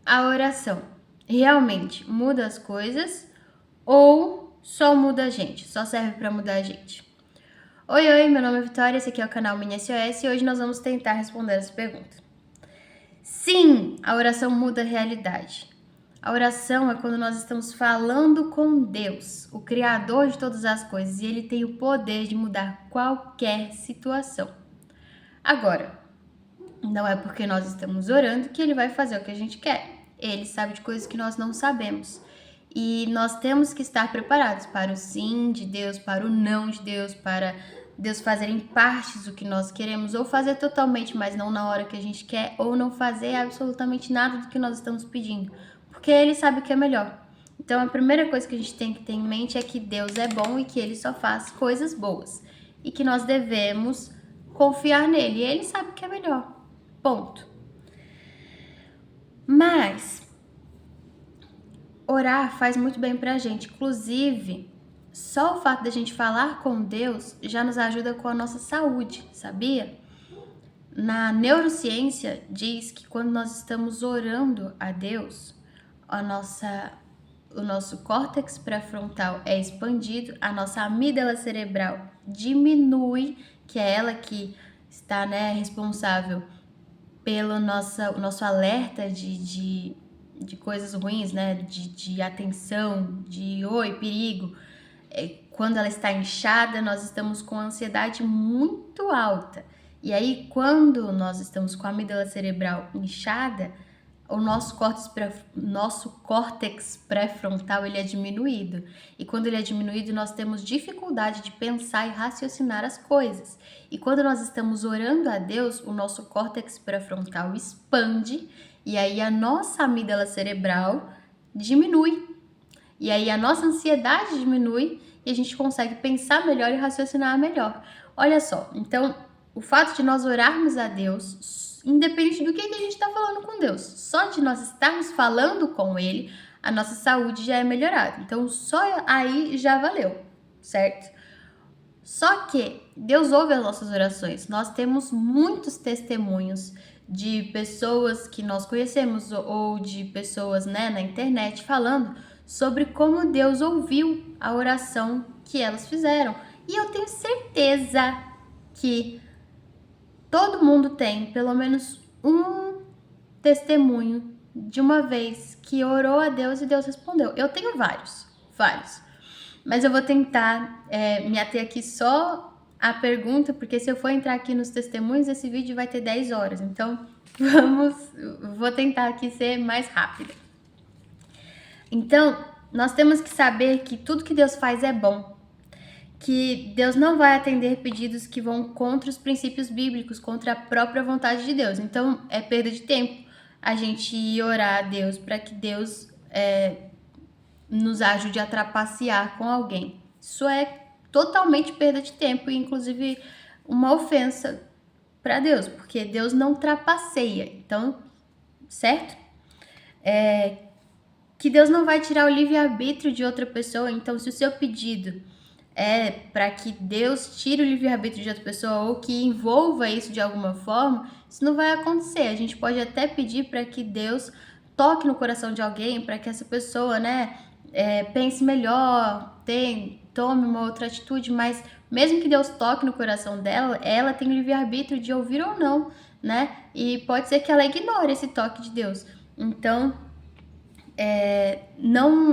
a oração realmente muda as coisas ou só muda a gente, só serve para mudar a gente? Oi, meu nome é Vitória, esse aqui é o canal Mini SOS e hoje nós vamos tentar responder essa pergunta. Sim, a oração muda a realidade. A oração é quando nós estamos falando com Deus, o Criador de todas as coisas, e Ele tem o poder de mudar qualquer situação. Agora, não é porque nós estamos orando que Ele vai fazer o que a gente quer. Ele sabe de coisas que nós não sabemos. E nós temos que estar preparados para o sim de Deus, para o não de Deus, para Deus fazer em partes o que nós queremos, ou fazer totalmente, mas não na hora que a gente quer, ou não fazer absolutamente nada do que nós estamos pedindo, porque Ele sabe o que é melhor. Então, a primeira coisa que a gente tem que ter em mente é que Deus é bom e que Ele só faz coisas boas, e que nós devemos confiar nele, e Ele sabe o que é melhor. Ponto. Mas orar faz muito bem pra gente. Inclusive, só o fato da gente falar com Deus já nos ajuda com a nossa saúde, sabia? Na neurociência diz que quando nós estamos orando a Deus, o nosso córtex pré-frontal é expandido, a nossa amígdala cerebral diminui, que é ela que está, responsável pelo nosso alerta de coisas ruins, de atenção, de oi, perigo. Quando ela está inchada, nós estamos com ansiedade muito alta. E aí, quando nós estamos com a amígdala cerebral inchada, o nosso córtex pré-frontal ele é diminuído. E quando ele é diminuído, nós temos dificuldade de pensar e raciocinar as coisas. E quando nós estamos orando a Deus, o nosso córtex pré-frontal expande e aí a nossa amígdala cerebral diminui. E aí a nossa ansiedade diminui e a gente consegue pensar melhor e raciocinar melhor. Olha só, então o fato de nós orarmos a Deus, independente do que a gente está falando com Deus, só de nós estarmos falando com Ele, a nossa saúde já é melhorada. Então só aí já valeu, certo? Só que Deus ouve as nossas orações. Nós temos muitos testemunhos de pessoas que nós conhecemos ou de pessoas, na internet falando sobre como Deus ouviu a oração que elas fizeram. E eu tenho certeza que todo mundo tem pelo menos um testemunho de uma vez que orou a Deus e Deus respondeu. Eu tenho vários. Mas eu vou tentar me ater aqui só à pergunta, porque se eu for entrar aqui nos testemunhos, esse vídeo vai ter 10 horas. Então, vou tentar aqui ser mais rápida. Então, nós temos que saber que tudo que Deus faz é bom. Que Deus não vai atender pedidos que vão contra os princípios bíblicos, contra a própria vontade de Deus. Então, é perda de tempo a gente ir orar a Deus para que Deus nos ajude a trapacear com alguém. Isso é totalmente perda de tempo e, inclusive, uma ofensa para Deus, porque Deus não trapaceia. Então, certo? Que Deus não vai tirar o livre-arbítrio de outra pessoa. Então, se o seu pedido é para que Deus tire o livre-arbítrio de outra pessoa ou que envolva isso de alguma forma, isso não vai acontecer. A gente pode até pedir para que Deus toque no coração de alguém, para que essa pessoa, pense melhor, tome uma outra atitude, mas mesmo que Deus toque no coração dela, ela tem o livre-arbítrio de ouvir ou não, E pode ser que ela ignore esse toque de Deus. Então,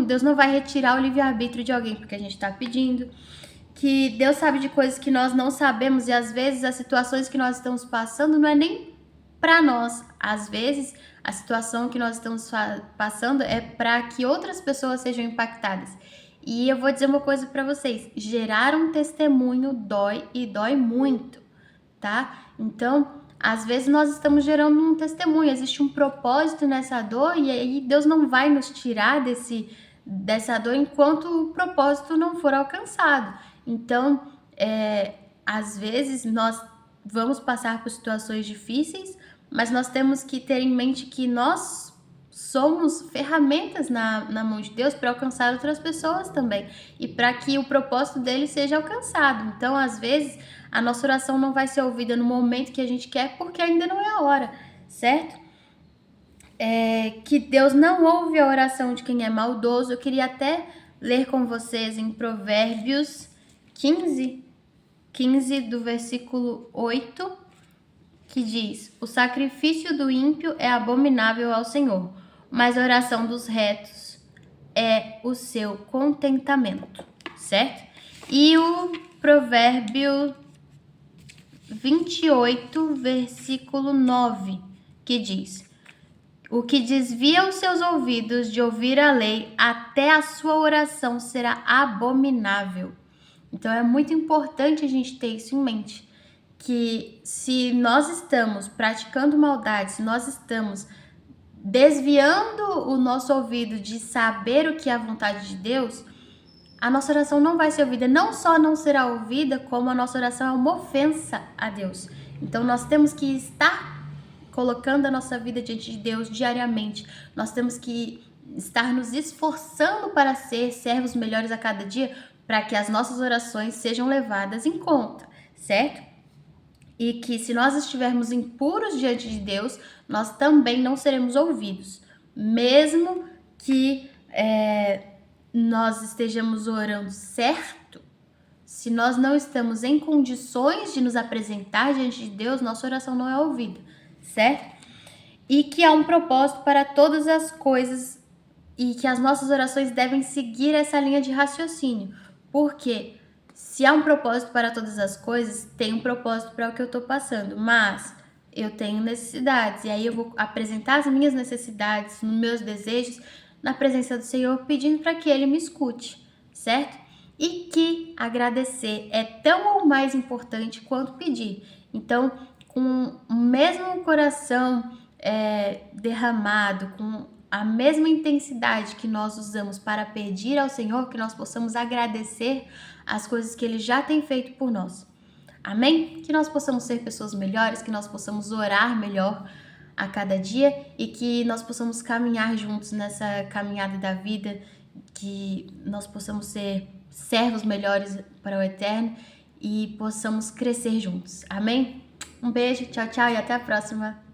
Deus não vai retirar o livre-arbítrio de alguém porque a gente está pedindo. Que Deus sabe de coisas que nós não sabemos e às vezes as situações que nós estamos passando não é nem para nós. Às vezes a situação que nós estamos passando é para que outras pessoas sejam impactadas. E eu vou dizer uma coisa para vocês: gerar um testemunho dói e dói muito, tá? Então, às vezes nós estamos gerando um testemunho, existe um propósito nessa dor e aí Deus não vai nos tirar dessa dor enquanto o propósito não for alcançado. Então, às vezes nós vamos passar por situações difíceis, mas nós temos que ter em mente que nós somos ferramentas na mão de Deus para alcançar outras pessoas também e para que o propósito dele seja alcançado. Então, às vezes, a nossa oração não vai ser ouvida no momento que a gente quer porque ainda não é a hora, certo? que Deus não ouve a oração de quem é maldoso. Eu queria até ler com vocês em Provérbios 15 do versículo 8, que diz: o sacrifício do ímpio é abominável ao Senhor, mas a oração dos retos é o seu contentamento, certo? E o Provérbio 28, versículo 9, que diz: o que desvia os seus ouvidos de ouvir a lei, até a sua oração será abominável. Então é muito importante a gente ter isso em mente, que se nós estamos praticando maldade, se nós estamos desviando o nosso ouvido de saber o que é a vontade de Deus, a nossa oração não vai ser ouvida. Não só não será ouvida, como a nossa oração é uma ofensa a Deus. Então nós temos que estar colocando a nossa vida diante de Deus diariamente. Nós temos que estar nos esforçando para ser servos melhores a cada dia, para que as nossas orações sejam levadas em conta, certo? E que se nós estivermos impuros diante de Deus, nós também não seremos ouvidos. Mesmo que nós estejamos orando certo, se nós não estamos em condições de nos apresentar diante de Deus, nossa oração não é ouvida, certo? E que há um propósito para todas as coisas e que as nossas orações devem seguir essa linha de raciocínio. Porque se há um propósito para todas as coisas, tem um propósito para o que eu estou passando, mas eu tenho necessidades, e aí eu vou apresentar as minhas necessidades, os meus desejos, na presença do Senhor, pedindo para que Ele me escute, certo? E que agradecer é tão ou mais importante quanto pedir. Então, com o mesmo coração derramado, com a mesma intensidade que nós usamos para pedir ao Senhor, que nós possamos agradecer as coisas que Ele já tem feito por nós. Amém? Que nós possamos ser pessoas melhores, que nós possamos orar melhor a cada dia e que nós possamos caminhar juntos nessa caminhada da vida, que nós possamos ser servos melhores para o eterno e possamos crescer juntos. Amém? Um beijo, tchau, tchau e até a próxima.